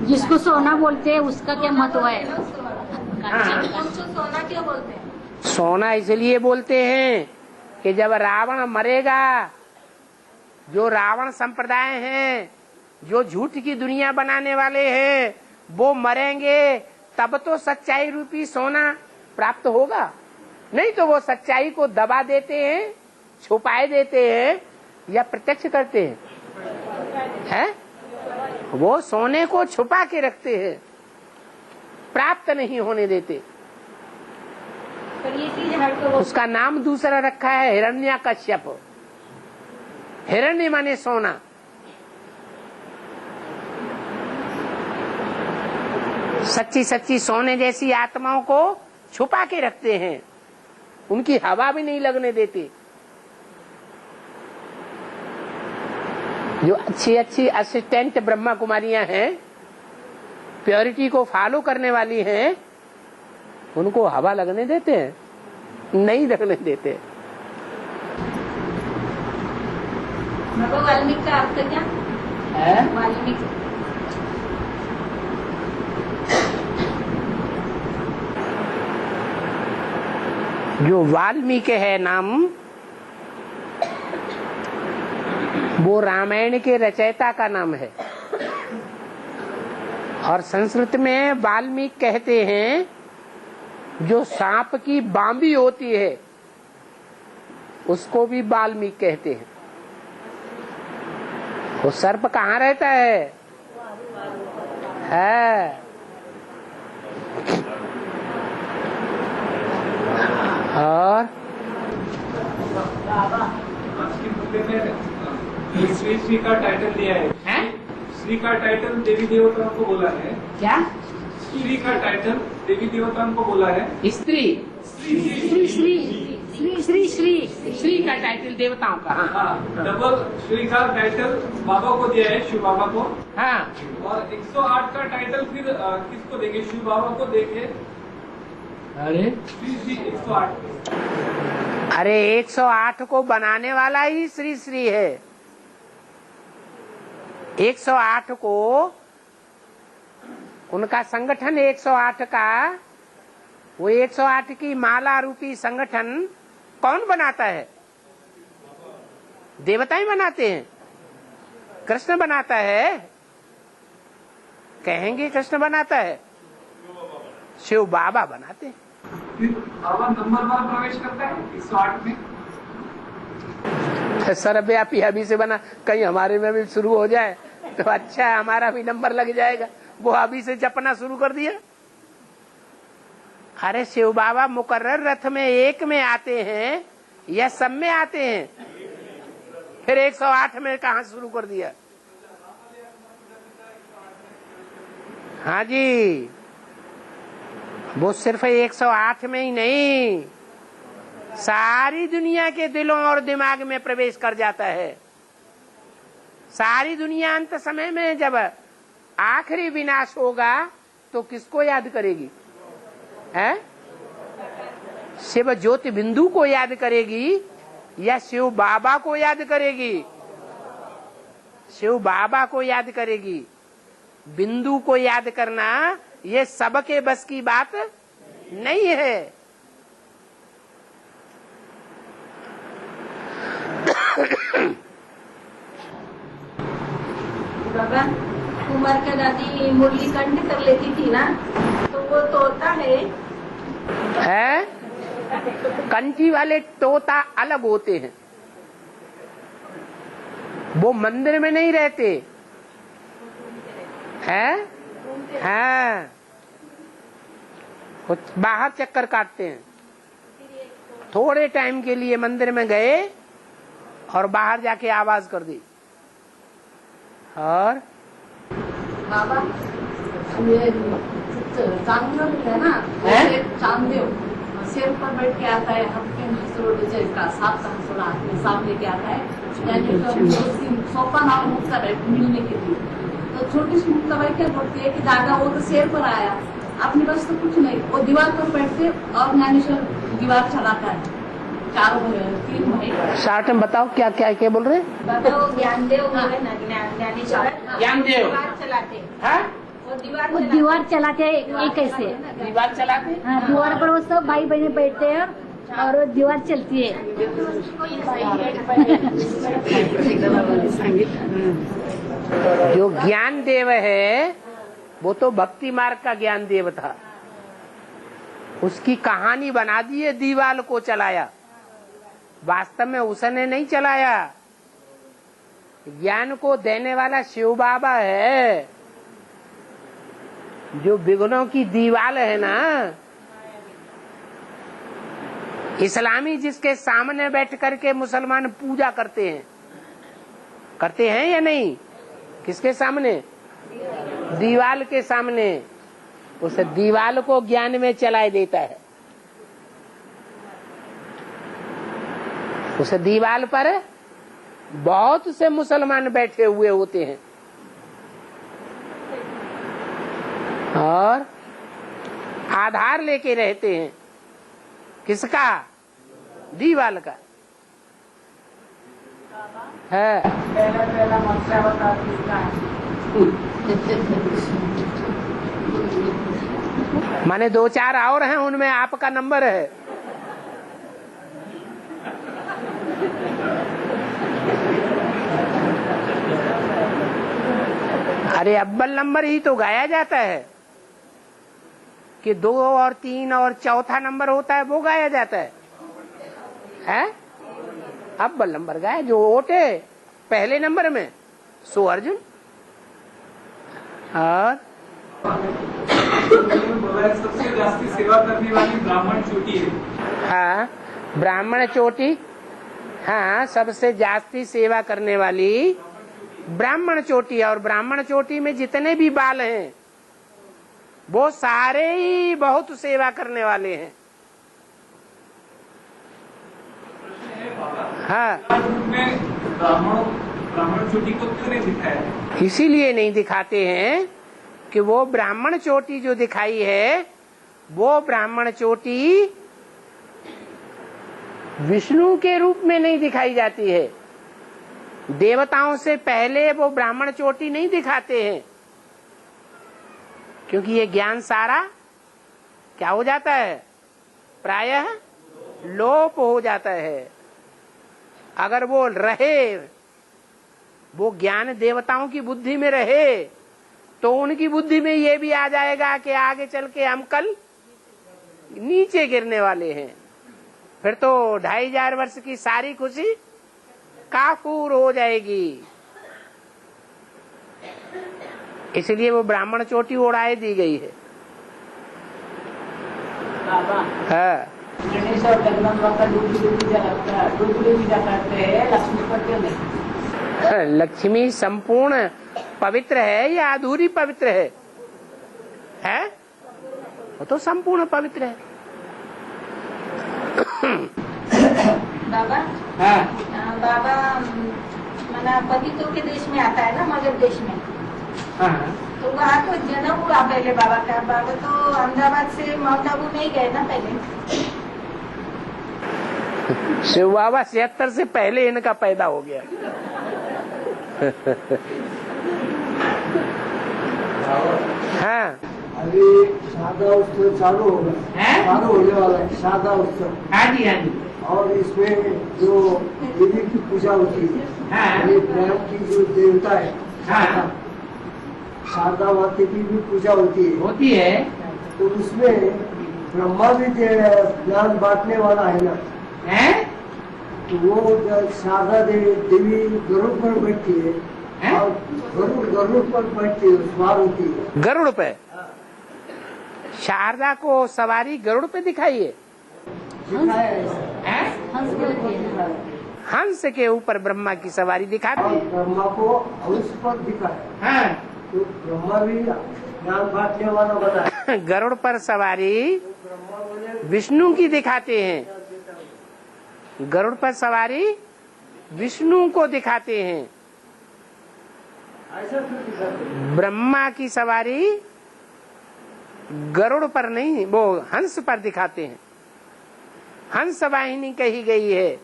जिसको सोना बोलते हैं उसका क्या महत्व है? उसको सोना क्यों बोलते हैं? सोना इसलिए बोलते हैं कि जब रावण मरेगा, जो रावण संप्रदाय हैं जो झूठ की दुनिया बनाने वाले हैं वो मरेंगे तब तो सच्चाई रूपी सोना प्राप्त होगा, नहीं तो वो सच्चाई को दबा देते हैं, छुपाए देते हैं या प्रत्यक्ष करते हैं? वो सोने को छुपा के रखते हैं, प्राप्त नहीं होने देते। पर ये चीज हर को उसका नाम दूसरा रखा है हिरण्यकश्यप। हिरण्य माने सोना। सच्ची सच्ची सोने जैसी आत्माओं को छुपा के रखते हैं, उनकी हवा भी नहीं लगने देते। जो अच्छी अच्छी असिस्टेंट ब्रह्मा कुमारियां हैं, प्योरिटी को फॉलो करने वाली हैं, उनको हवा लगने देते हैं? नहीं लगने देते। वाल्मीकि का अर्थ क्या है? वाल्मीकि जो वाल्मीकि है नाम, वो रामायण के रचयिता का नाम है। और संस्कृत में वाल्मीकि कहते हैं जो सांप की बांबी होती है उसको भी वाल्मीकि कहते हैं। वो सर्प कहाँ रहता है? और श्री का टाइटल दिया है। श्री का टाइटल देवी देवताओं को बोला है। क्या? श्री का टाइटल देवी देवताओं को बोला है। स्त्री श्री श्री श्री श्री श्री का टाइटल देवताओं का। हाँ, डबल श्री का टाइटल बाबा को दिया है, शिव बाबा को। हाँ, और 108 का टाइटल फिर किसको देंगे? शिव बाबा को देंगे। अरे श्री 108। अरे 108 को बनाने वाला ही श्री श्री है। 108 को उनका संगठन 108 का, वो 108 की माला रूपी संगठन कौन बनाता है? देवता ही बनाते हैं। कृष्ण बनाता है? कहेंगे कृष्ण बनाता है? शिव बाबा बनाते हैं। फिर बाबा नंबर 1 प्रवेश करता है 108 में। सर्वव्यापी अभी से बना, कहीं हमारे में भी शुरू हो जाए तो अच्छा है, हमारा भी नंबर लग जाएगा। वो अभी से जपना शुरू कर दिया। अरे शिव बाबा मुकर्रर रथ में एक में आते हैं या सब में आते हैं? फिर 108 में कहा शुरू कर दिया? हाँ जी, वो सिर्फ 108 में ही नहीं, सारी दुनिया के दिलों और दिमाग में प्रवेश कर जाता है। सारी दुनिया अंत समय में जब आखिरी विनाश होगा तो किसको याद करेगी? है? शिव ज्योति बिंदु को याद करेगी या शिव बाबा को याद करेगी? शिव बाबा को याद करेगी। बिंदु को याद करना ये सबके बस की बात नहीं है। बाबा, कुमार का दादी मुरली कंठ कर लेती थी ना, तो वो तोता है? कंठी वाले तोता अलग होते हैं, वो मंदिर में नहीं रहते हैं। हाँ, बाहर चक्कर काटते हैं। थोड़े टाइम के लिए मंदिर में गए और बाहर जाके आवाज कर दी। और बाबा, ये चांददेव है ना, चांददेव शेर पर बैठ के आता है, हफ्ते में हंसोड़ जैसा सांप का हंसोड़ा हाथ में सांप लेके आता है, यानी सोपा नाम मुक्ता है मिलने के लिए। तो छोटी सी मुक्ता भाई क्या बोलती है कि दादा वो तो शेर पर आया, अपने पास तो कुछ नहीं, वो दीवार पर बैठते और ज्ञानेश्वर दीवार चलाता है। 3 भाई। शार्ट में बताओ क्या क्या क्या बोल रहे? बाबा वो ज्ञानदेव है ना, ज्ञानेश्वर ज्ञानदेव दीवार चलाते हैं। वो दीवार चलाते हैं। ये कैसे? दीवार चलाते? हाँ, दीवार पर वो सब भाई बहने बैठते हैं और वो दीवार चलती है। जो ज्ञान देव है वो तो भक्ति मार्ग का ज्ञान देव था, उसकी कहानी बना दी है, दीवाल को चलाया, वास्तव में उसने नहीं चलाया। ज्ञान को देने वाला शिव बाबा है। जो विघ्नों की दीवाल है ना, इस्लामी जिसके सामने बैठ करके मुसलमान पूजा करते हैं या नहीं? किसके सामने? दीवाल के सामने। उस दीवाल को ज्ञान में चलाए देता है। उस दीवाल पर बहुत से मुसलमान बैठे हुए होते हैं और आधार लेके रहते हैं। किसका? दीवाल का है। पहला मत्स्यावतार किसका है? माने 2-4 और हैं, उनमें आपका नंबर है। अरे अव्वल नंबर ही तो गाया जाता है कि 2 और 3 और चौथा नंबर होता है वो गाया जाता है? अव्वल नंबर गाया जो ओटे पहले नंबर में सो अर्जुन। और सबसे जास्ती सेवा करने वाली ब्राह्मण चोटी है। हाँ, ब्राह्मण चोटी। हाँ, सबसे जास्ती सेवा करने वाली ब्राह्मण चोटी है। और ब्राह्मण चोटी में जितने भी बाल हैं वो सारे ही बहुत सेवा करने वाले हैं। हाँ, ब्राह्मण चोटी को क्यों नहीं दिखाया? इसीलिए नहीं दिखाते हैं कि वो ब्राह्मण चोटी जो दिखाई है वो ब्राह्मण चोटी विष्णु के रूप में नहीं दिखाई जाती है। देवताओं से पहले वो ब्राह्मण चोटी नहीं दिखाते हैं, क्योंकि ये ज्ञान सारा क्या हो जाता है? प्रायः लोप हो जाता है। अगर वो रहे, वो ज्ञान देवताओं की बुद्धि में रहे तो उनकी बुद्धि में ये भी आ जाएगा कि आगे चल के हम कल नीचे गिरने वाले हैं। फिर तो 2500 वर्ष की सारी खुशी काफूर हो जाएगी। इसलिए वो ब्राह्मण चोटी उड़ाए दी गई है। हाँ, गणेश और जगदम्बा का दूसरी पूजा लगता है, दूसरी पूजा करते हैं, लक्ष्मी पर क्यों नहीं? लक्ष्मी संपूर्ण पवित्र है या अधूरी पवित्र है? वो तो संपूर्ण पवित्र है। बाबा, हाँ, बाबा मना पतितों के देश में आता है ना, मगध देश में। हाँ, तो वहाँ तो जन्म हुआ पहले बाबा का। बाबा तो अहमदाबाद से माउंट आबू नहीं गए ना पहले। शिव बाबा 76 से पहले इनका पैदा हो गया। हाँ, अभी शारदा उत्सव चालू होगा, चालू होने वाला है शारदा उत्सव। हाँ जी, हाँ जी। और इसमें जो देवी की पूजा होती है, हाँ। ये प्रेम की जो देवता है, हाँ। शारदा माता की भी पूजा होती है। तो उसमें ब्रह्मा भी ज्ञान बांटने वाला है ना, तो वो शारदा देवी गरुड़ पर बैठती है और गरुड़ पर बैठती है, सवार होती है। गरुड़ पे शारदा को सवारी गरुड़ पे दिखाई है। हंस के ऊपर ब्रह्मा की सवारी दिखाती है। ब्रह्मा को हंस पर दिखाया। हाँ, तो ब्रह्मा भी ज्ञान बांटने वाला बना है। गरुड़ पर सवारी विष्णु की दिखाते हैं। गरुड़ पर सवारी विष्णु को दिखाते हैं। ब्रह्मा की सवारी गरुड़ पर नहीं, वो हंस पर दिखाते हैं। हंस वाहिनी कही गई है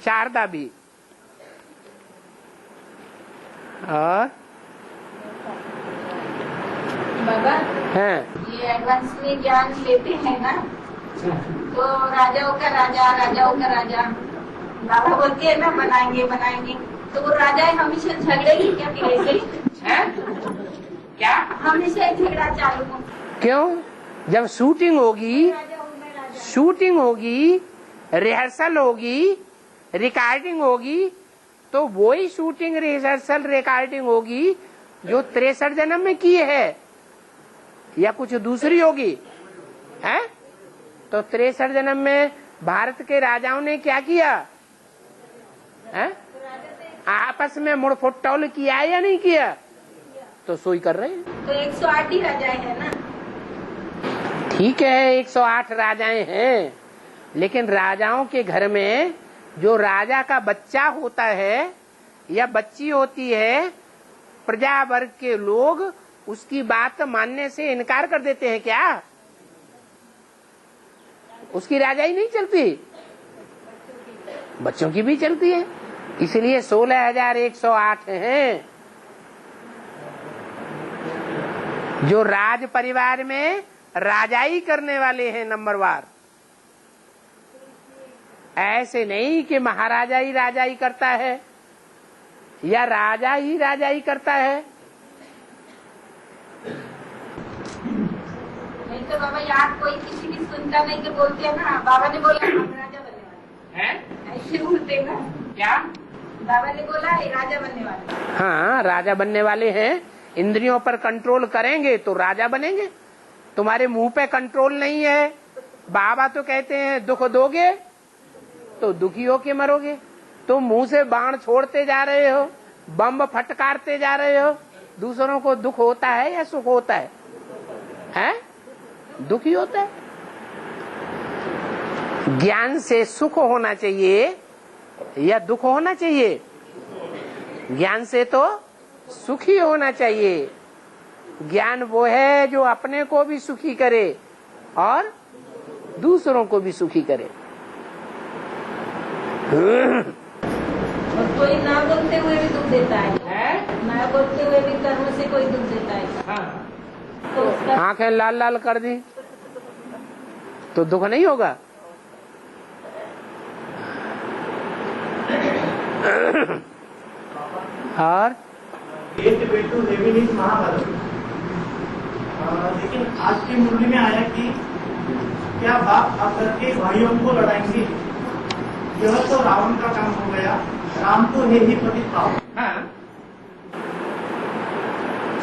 शारदा भी। और बाबा, हैं, ये एडवांस में ज्ञान लेते हैं ना, तो राजाओं का राजा, राजाओं का राजा, बाबा बोलते हैं ना बनाएंगे बनाएंगे, तो वो राजाएं हमेशा झगड़ेगी क्या फिर ऐसे ही? क्या हमेशा ही झगड़ा चालू हो। क्यों? जब शूटिंग होगी, रिहर्सल होगी, रिकॉर्डिंग होगी, तो वही शूटिंग रिहर्सल रिकॉर्डिंग होगी जो 63 जन्म में की है, या कुछ दूसरी होगी है? तो 63 जन्म में भारत के राजाओं ने क्या किया है? आपस में मुड़फुटौल किया या नहीं किया? तो सोई कर रहे हैं। तो 108 ही राजाएं हैं ना। ठीक है, 108 राजाएं हैं, लेकिन राजाओं के घर में जो राजा का बच्चा होता है या बच्ची होती है, प्रजा वर्ग के लोग उसकी बात मानने से इनकार कर देते हैं क्या? उसकी राजाई नहीं चलती, बच्चों की भी चलती है। इसलिए 16,108 हैं जो राज परिवार में राजाई करने वाले हैं नंबरवार। ऐसे नहीं कि महाराजा ही राजाई करता है या राजा ही राजाई करता है। नहीं तो बाबा याद कोई किसी की सुनता नहीं, तो बोलते हैं ना बाबा ने बोला हम राजा बनने वाले हैं, ऐसे बोलते ना। क्या बाबा ने बोला है राजा बनने वाले? हाँ, राजा बनने वाले हैं। इंद्रियों पर कंट्रोल करेंगे तो राजा बनेंगे। तुम्हारे मुंह पे कंट्रोल नहीं है। बाबा तो कहते हैं दुख दोगे तो दुखी होके मरोगे। तुम मुंह से बाण छोड़ते जा रहे हो, बम फटकारते जा रहे हो, दूसरों को दुख होता है या सुख होता है? हैं? दुखी होता है। ज्ञान से सुख होना चाहिए या दुख होना चाहिए? ज्ञान से तो सुखी होना चाहिए। ज्ञान वो है जो अपने को भी सुखी करे और दूसरों को भी सुखी करे। और कोई ना बोलते हुए भी दुख देता है, ना बोलते हुए भी कर्म से कोई दुख देता है। तो आंखें लाल लाल कर दी तो दुख नहीं होगा? और महाभारत, लेकिन आज की मुरली में आया कि क्या बाप आकर के भाइयों को लड़ाएंगे? यह तो रावण का काम हो गया। राम तो है ही पतित पावन।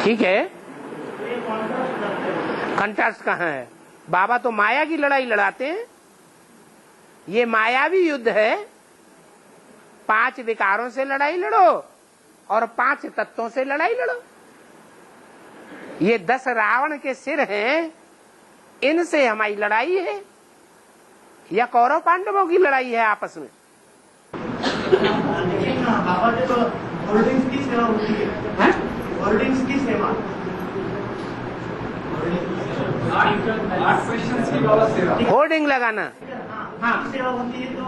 ठीक है, कंट्रास्ट कहाँ है? बाबा तो माया की लड़ाई लड़ाते हैं। ये मायावी युद्ध है। 5 विकारों से लड़ाई लड़ो और 5 तत्वों से लड़ाई लड़ो। ये 10 रावण के सिर हैं, इनसे हमारी लड़ाई है या कौरव पांडवों की लड़ाई है आपस में? बाबा जी तो होर्डिंग्स की सेवा होती है। होर्डिंग्स की सेवा, 8 क्वेश्चंस की बाबा सेवा, होर्डिंग लगाना सेवा होती है। तो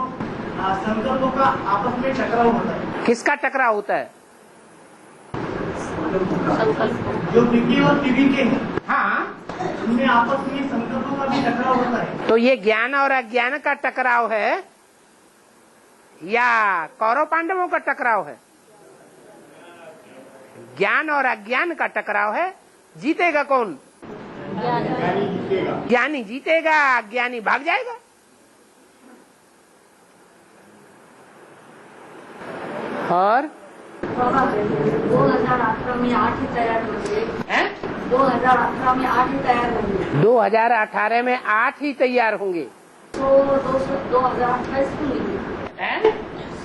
संकल्पों का आपस में टकराव होता है। किसका टकराव होता है? जो विकी और पीवी के हैं, उनमें आपस में संकल्पों का भी टकराव होता है। तो ये ज्ञान और अज्ञान का टकराव है या कौरव पांडवों का टकराव है? ज्ञान और अज्ञान का टकराव है। जीतेगा कौन? ज्ञानी जीतेगा, अज्ञानी भाग जाएगा। और 2018 में 8 ही तैयार होंगे। 2018 में 8 ही तैयार होंगे। 2018 में 8 ही तैयार होंगे। तो 2028 में लेंगे।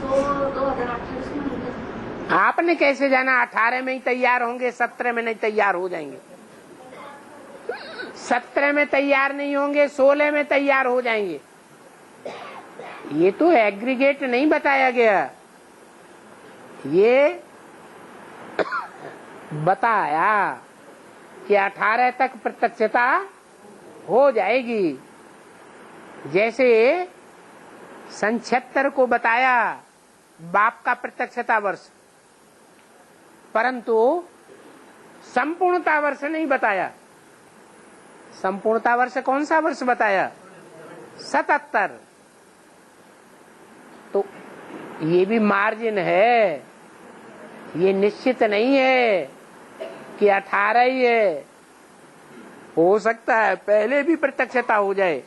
2028 में लेंगे। आपने कैसे जाना 18 में ही तैयार होंगे, 17 में नहीं तैयार हो जाएंगे? 17 में तैयार नहीं होंगे, 16 में तैयार हो जाएंगे। ये तो एग्रीगेट नहीं बताया गया, ये बताया कि 18 तक प्रत्यक्षता हो जाएगी। जैसे सन 76 को बताया बाप का प्रत्यक्षता वर्ष, परंतु संपूर्णता वर्ष नहीं बताया। संपूर्णता वर्ष कौन सा वर्ष बताया? 77। तो ये भी मार्जिन है, ये निश्चित नहीं है कि 18 ही है, हो सकता है पहले भी प्रत्यक्षता हो जाए।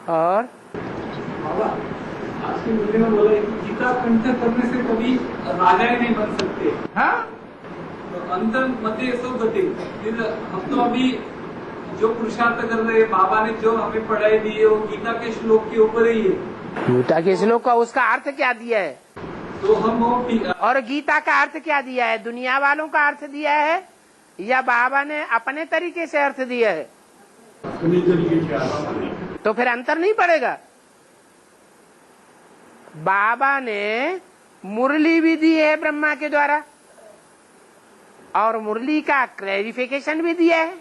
और आज की वीडियो में बोला कि गीता कंठ करने से कभी राजा ही नहीं बन सकते। हाँ, तो अंतर मते सो गति। फिर हम तो अभी जो पुरुषार्थ कर रहे हैं, बाबा ने जो हमें पढ़ाई दी है वो गीता के श्लोक के ऊपर ही है। गीता के श्लोक का उसका अर्थ क्या दिया है? तो हम वो और गीता का अर्थ क्या दिया है? दुनिया वालों का अर्थ दिया है या बाबा ने अपने तरीके से अर्थ दिया है? तो फिर अंतर नहीं पड़ेगा। बाबा ने मुरली भी दी है ब्रह्मा के द्वारा और मुरली का क्लैरिफिकेशन भी दिया है,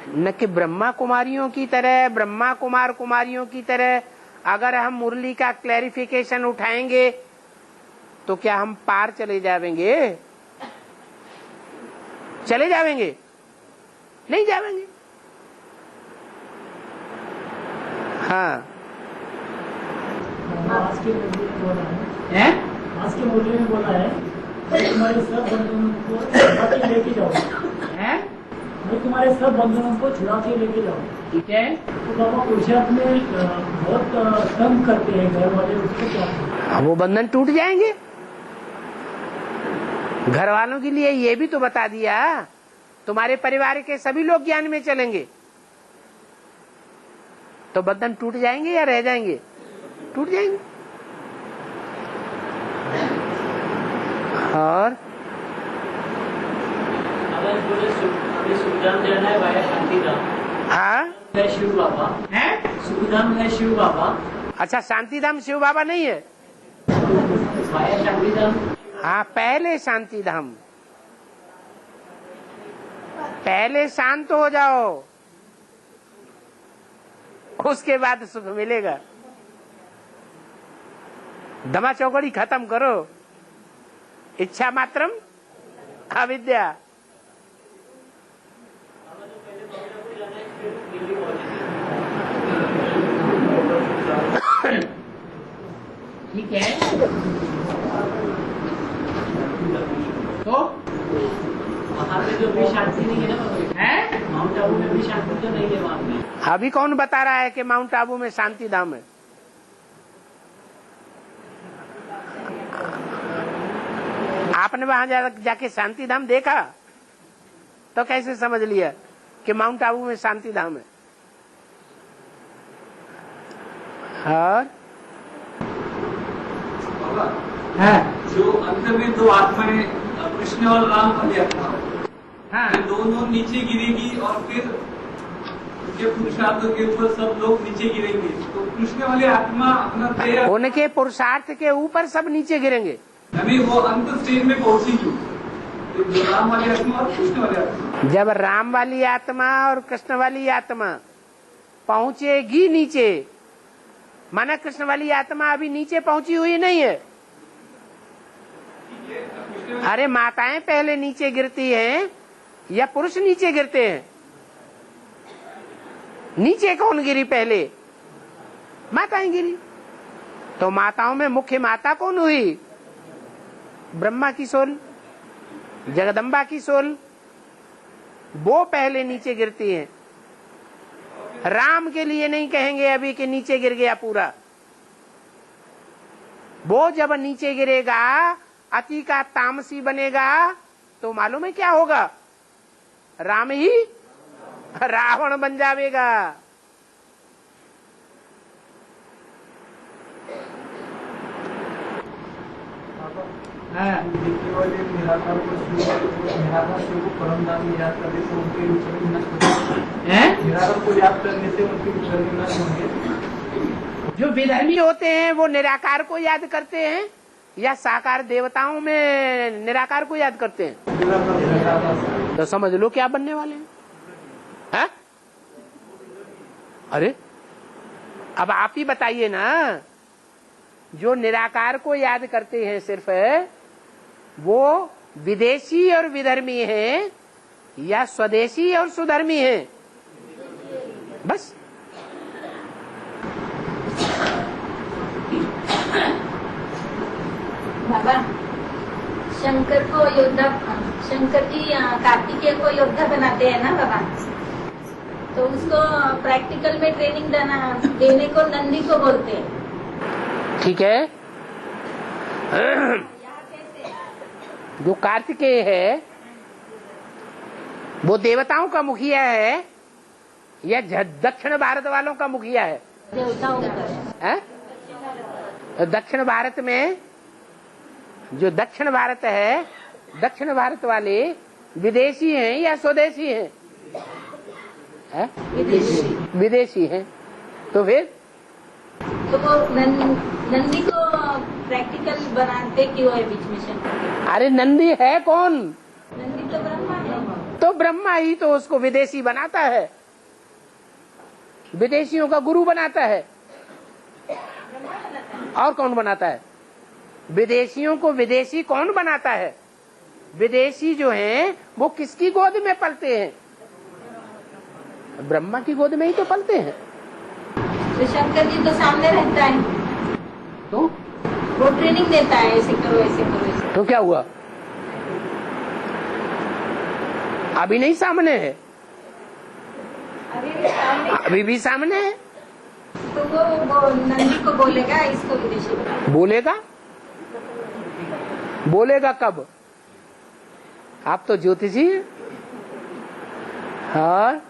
न कि ब्रह्मा कुमारियों की तरह, ब्रह्मा कुमार कुमारियों की तरह अगर हम मुरली का क्लैरिफिकेशन उठाएंगे तो क्या हम पार चले जाएंगे? चले जाएंगे? नहीं जाएंगे। हाँ, आज के मुरली में बोला है, आज के मुरली में बोला है तुम्हारे सब बंधनों को छुड़ा के लेके जाओ, मैं तुम्हारे सब बंधनों को छुड़ा के लेके जाओ। ठीक है। तो बाबा पुरुषार्थ में बहुत तंग करते हैं घर वाले, उसको क्या? वो बंधन टूट जाएंगे। घर वालों के लिए ये भी तो बता दिया, तुम्हारे परिवार के सभी लोग ज्ञान में चलेंगे तो बंधन टूट जाएंगे या रह जाएंगे? टूट जाएंगे। और सुखधाम जाना है भाई, शांतिधाम। हाँ, है शिव बाबा है, सुखधाम है शिव बाबा। अच्छा, शांतिधाम शिव बाबा नहीं है? भाई शांतिधाम। हाँ, पहले शांतिधाम। पहले शांत हो जाओ, उसके बाद सुख मिलेगा। दमा चौकड़ी खत्म करो, इच्छा मात्रम अविद्या। ठीक है। तो वहाँ पे जो भी शांति नहीं है ना, माउंट आबू में भी शांति तो नहीं है वहाँ पे। अभी कौन बता रहा है कि माउंट आबू में शांति धाम है? आपने वहां जाके शांति धाम देखा तो कैसे समझ लिया कि माउंट आबू में शांति धाम है? और जो अंतर में दो आत्माएं, कृष्ण और राम वाली आत्मा, हाँ, दोनों नीचे गिरेगी और फिर उनके पुरुषार्थ के ऊपर सब लोग नीचे गिरेंगे। तो कृष्ण वाली आत्मा अपना देह, उनके पुरुषार्थ के ऊपर सब नीचे गिरेंगे। अभी वो अंत स्टेज में पहुंचेगी, जो राम वाली आत्मा और कृष्ण वाली आत्मा। जब राम वाली आत्मा और कृष्ण वाली आत्मा पहुंचेगी नीचे, माना कृष्ण वाली आत्मा अभी नीचे पहुंची हुई नहीं है। अरे माताएं पहले नीचे गिरती हैं या पुरुष नीचे गिरते हैं? नीचे कौन गिरी पहले? माताएं गिरी। तो माताओं में मुख्य माता कौन हुई? ब्रह्मा की सोल, जगदम्बा की सोल, वो पहले नीचे गिरती हैं। राम के लिए नहीं कहेंगे अभी कि नीचे गिर गया पूरा। वो जब नीचे गिरेगा, अति का तामसी बनेगा, तो मालूम है क्या होगा? राम ही रावण बन जाएगा। देखने वाले निराकार को निराकार से वो परम धाम याद करने से उनके विचार विनाश होंगे। निराकार को याद करने से उनके विचार विनाश होंगे। जो विधर्मी होते हैं वो निराकार को याद करते हैं या साकार देवताओं में निराकार को याद करते हैं? तो समझ लो क्या बनने वाले हैं। अरे अब आप ही बताइए ना, जो निराकार को याद करते हैं सिर्फ, वो विदेशी और विधर्मी हैं या स्वदेशी और सुधर्मी हैं? बस बाबा, शंकर को योद्धा, शंकर जी कार्तिकेय को योद्धा बनाते हैं ना बाबा, तो उसको प्रैक्टिकल में ट्रेनिंग देने को नंदी को बोलते हैं। ठीक है। जो कार्तिकेय है वो देवताओं का मुखिया है या दक्षिण भारत वालों का मुखिया है? देवताओं का। दक्षिण भारत में जो दक्षिण भारत है, दक्षिण भारत वाले विदेशी हैं या स्वदेशी हैं? विदेशी हैं। तो फिर तो वो नंदी को प्रैक्टिकल बनाते क्यों है बीच में शंकर? अरे नंदी है कौन? नंदी तो ब्रह्मा है। तो ब्रह्मा ही तो उसको विदेशी बनाता है, विदेशियों का गुरु बनाता है। और कौन बनाता है? विदेशियों को विदेशी कौन बनाता है? विदेशी जो हैं वो किसकी गोद में पलते हैं? ब्रह्मा की गोद में ही तो पलते हैं। तो शंकर जी तो सामने रहता है, तो वो ट्रेनिंग देता है, ऐसे करो ऐसे करो ऐसे। तो क्या हुआ? अभी नहीं सामने है, अभी भी सामने है। तो वो नंदी को बोलेगा इसको विदेशी बना। बोलेगा? बोलेगा कब? आप तो ज्योतिषी हैं। हाँ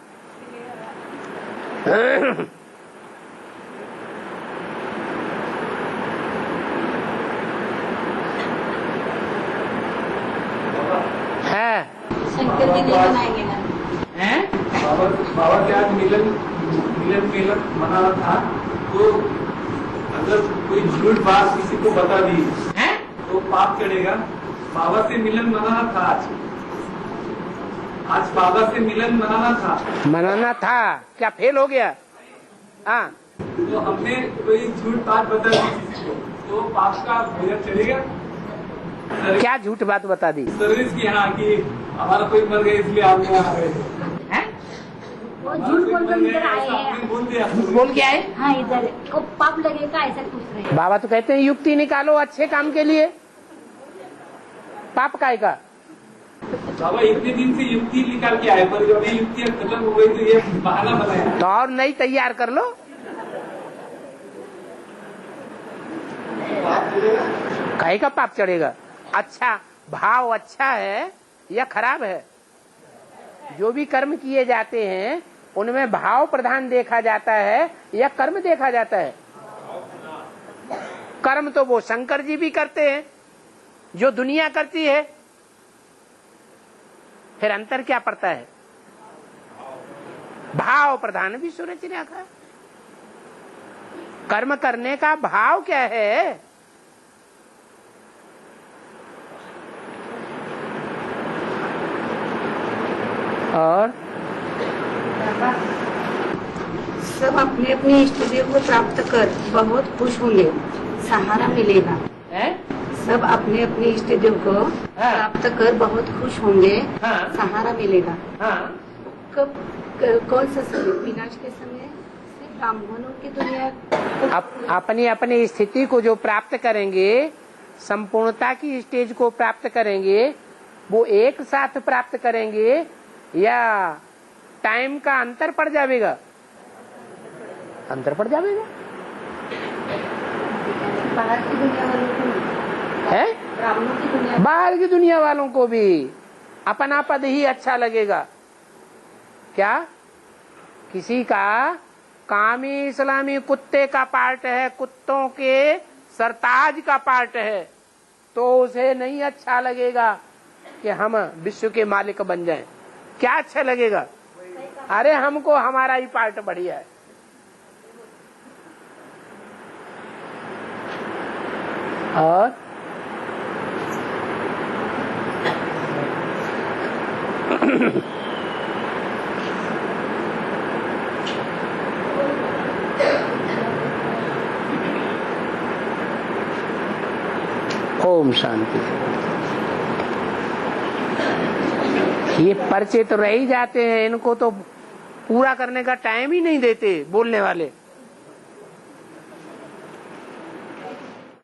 है। शंकर जी नहीं बनाएंगे ना? बाबा के आज मिलन मनाना था, तो अगर कोई झूठ बात किसी को बता दी तो पाप चढ़ेगा। बाबा से मिलन मनाना था आज बाबा से मिलन मनाना था। क्या फेल हो गया? हाँ, तो हमने कोई झूठ बात बता दी किसी को तो पाप का भोजन चढ़ेगा। क्या झूठ बात बता दी? सर्विस की, हाँ, कि हमारा कोई मर गया इसलिए आप यहाँ आ गए। वो झूठ बोलकर इधर आए हैं। बोल दिया, बोल के आए। हाँ, इधर को पाप लगेगा ऐसा पूछ रहे हैं। बाबा तो कहते हैं युक्ति निकालो अच्छे काम के लिए, पाप काय का? बाबा इतने दिन से युक्ति निकाल के आए, पर जब ये युक्तियाँ खत्म हो गई तो ये बहाना बनाया। तो और नई तैयार कर लो। काहे का पाप चढ़ेगा? अच्छा, भाव अच्छा है या खराब है? जो भी कर्म किए जाते हैं उनमें भाव प्रधान देखा जाता है या कर्म देखा जाता है? कर्म तो वो शंकर जी भी करते हैं जो दुनिया करती है। फिर अंतर क्या पड़ता है? भाव प्रधान भी सूरज ने रखा। कर्म करने का भाव क्या है? और सब अपने अपने इष्ट देव को प्राप्त कर बहुत खुश होंगे, सहारा मिलेगा। सब अपने अपने इष्ट देव को प्राप्त कर बहुत खुश होंगे, सहारा मिलेगा। कब कौन सा समय? विनाश के समय से ब्राह्मणों की दुनिया अपनी अपनी स्थिति को जो प्राप्त करेंगे, संपूर्णता की स्टेज को प्राप्त करेंगे, वो एक साथ प्राप्त करेंगे या टाइम का अंतर पड़ जाएगा? अंतर पड़ जाएगा। बाहर की दुनिया वालों को है, ब्राह्मणों की दुनिया, बाहर की दुनिया वालों को भी अपना पद ही अच्छा लगेगा। क्या किसी का कामी इस्लामी कुत्ते का पार्ट है, कुत्तों के सरताज का पार्ट है, तो उसे नहीं अच्छा लगेगा कि हम विश्व के मालिक बन जाएं। क्या अच्छा लगेगा? अरे हमको हमारा ही पार्ट बढ़िया है। और ओम शांति। ये पर्चे तो रह ही जाते हैं, इनको तो पूरा करने का टाइम ही नहीं देते बोलने वाले।